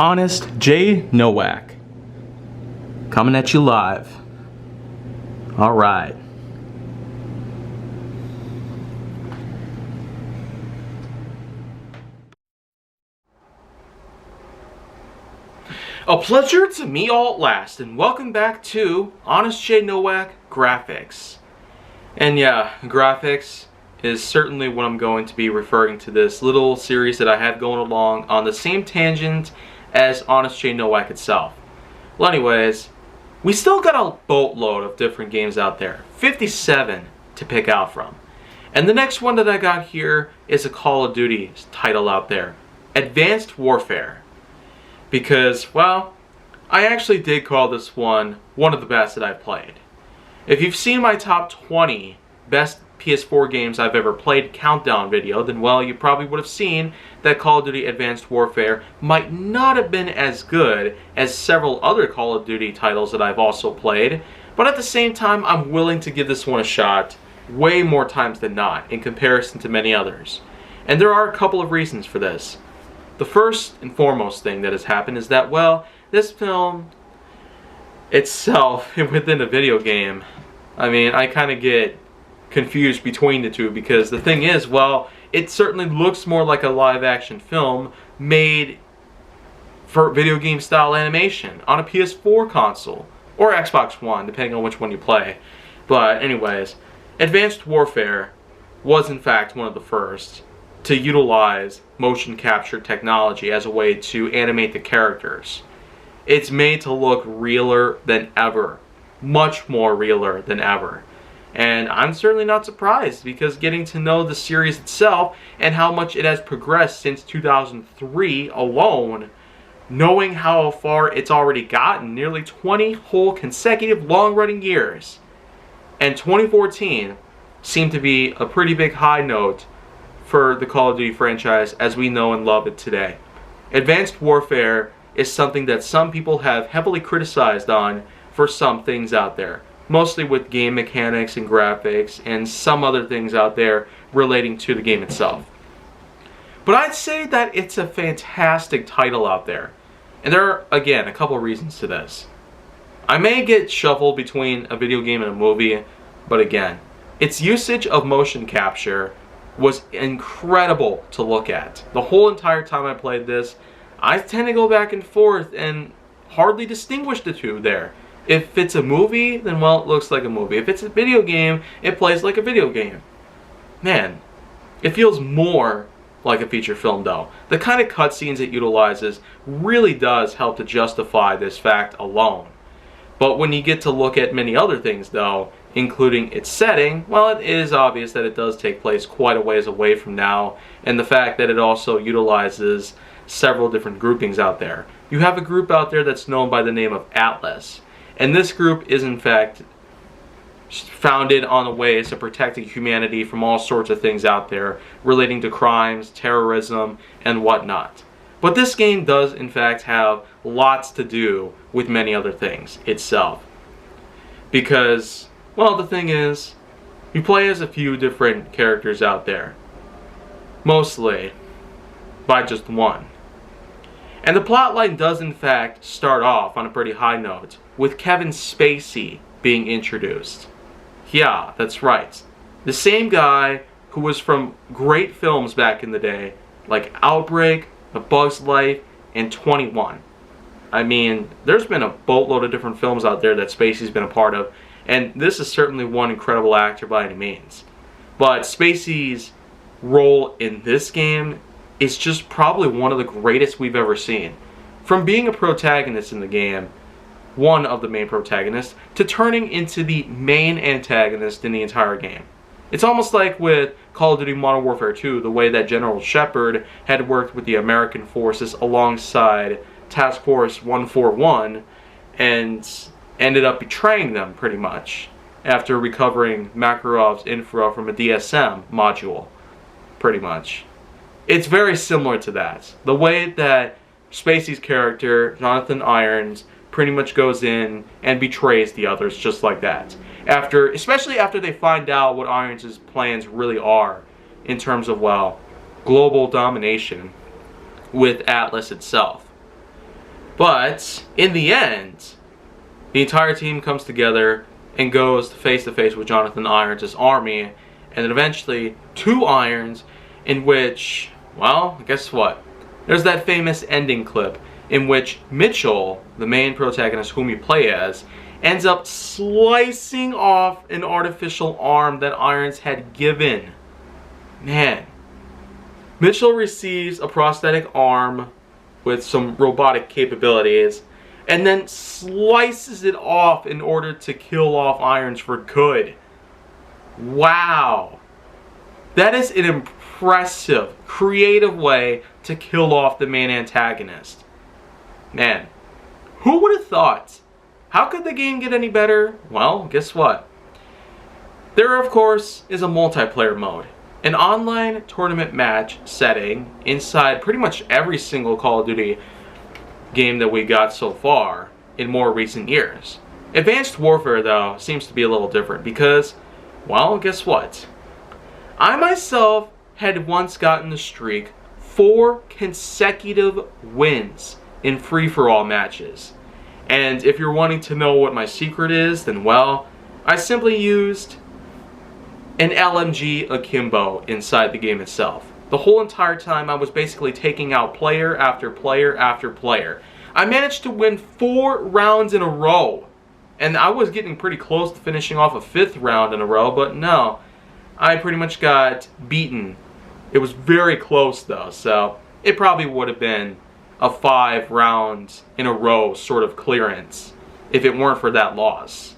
Honest J. Nowak. Coming at you live. Alright. A pleasure to meet all at last, and welcome back to Honest J. Nowak Graphix. And yeah, Graphix is certainly what I'm going to be referring to this little series that I have going along on the same tangent as Honest J. Nowak itself. Well, anyways, we still got a boatload of different games out there. 57 to pick out from. And the next one that I got here is a Call of Duty title out there. Advanced Warfare. Because, well, I actually did call this one of the best that I've played. If you've seen my top 20 best PS4 games I've ever played countdown video, then well, you probably would have seen that Call of Duty Advanced Warfare might not have been as good as several other Call of Duty titles that I've also played, but at the same time, I'm willing to give this one a shot way more times than not in comparison to many others. And there are a couple of reasons for this. The first and foremost thing that has happened is that, well, this film itself within a video game, I mean, I kind of get confused between the two, because the thing is, well, it certainly looks more like a live action film made for video game style animation on a PS4 console or Xbox One, depending on which one you play. But anyways, Advanced Warfare was in fact one of the first to utilize motion capture technology as a way to animate the characters. It's made to look realer than ever, much more realer than ever. And I'm certainly not surprised, because getting to know the series itself and how much it has progressed since 2003 alone, knowing how far it's already gotten, nearly 20 whole consecutive long-running years, and 2014 seemed to be a pretty big high note for the Call of Duty franchise as we know and love it today. Advanced Warfare is something that some people have heavily criticized on for some things out there. Mostly with game mechanics and graphics and some other things out there relating to the game itself. But I'd say that it's a fantastic title out there. And there are, again, a couple of reasons to this. I may get shuffled between a video game and a movie, but again, its usage of motion capture was incredible to look at. The whole entire time I played this, I tend to go back and forth and hardly distinguish the two there. If it's a movie, then well, it looks like a movie. If it's a video game, it plays like a video game. Man, it feels more like a feature film though. The kind of cutscenes it utilizes really does help to justify this fact alone. But when you get to look at many other things though, including its setting, well, it is obvious that it does take place quite a ways away from now, and the fact that it also utilizes several different groupings out there. You have a group out there that's known by the name of Atlas. And this group is in fact founded on the ways of protecting humanity from all sorts of things out there relating to crimes, terrorism, and whatnot. But this game does in fact have lots to do with many other things itself. Because, well, the thing is, you play as a few different characters out there. Mostly by just one. And the plotline does in fact start off on a pretty high note, with Kevin Spacey being introduced. Yeah, that's right. The same guy who was from great films back in the day, like Outbreak, A Bug's Life, and 21. I mean, there's been a boatload of different films out there that Spacey's been a part of, and this is certainly one incredible actor by any means. But Spacey's role in this game is just probably one of the greatest we've ever seen. From being a protagonist in the game, one of the main protagonists, to turning into the main antagonist in the entire game. It's almost like with Call of Duty Modern Warfare 2, the way that General Shepard had worked with the American forces alongside Task Force 141 and ended up betraying them pretty much after recovering Makarov's info from a DSM module, pretty much. It's very similar to that. The way that Spacey's character, Jonathan Irons, pretty much goes in and betrays the others just like that. Especially after they find out what Irons' plans really are in terms of, well, global domination with Atlas itself. But in the end, the entire team comes together and goes face to face with Jonathan Irons' army, and then eventually 2 irons, in which, well, guess what? There's that famous ending clip in which Mitchell, the main protagonist whom you play as, ends up slicing off an artificial arm that Irons had given. Man. Mitchell receives a prosthetic arm with some robotic capabilities, and then slices it off in order to kill off Irons for good. Wow. That is an impressive, creative way to kill off the main antagonist. Man, who would have thought? How could the game get any better? Well, guess what? There, of course, is a multiplayer mode. An online tournament match setting inside pretty much every single Call of Duty game that we got so far in more recent years. Advanced Warfare, though, seems to be a little different because, well, guess what? I myself had once gotten the streak 4 consecutive wins in free-for-all matches. And if you're wanting to know what my secret is, then well, I simply used an LMG akimbo inside the game itself. The whole entire time I was basically taking out player after player after player. I managed to win 4 rounds in a row. And I was getting pretty close to finishing off a 5th round in a row, but no. I pretty much got beaten. It was very close though, so it probably would have been a 5 rounds in a row sort of clearance if it weren't for that loss.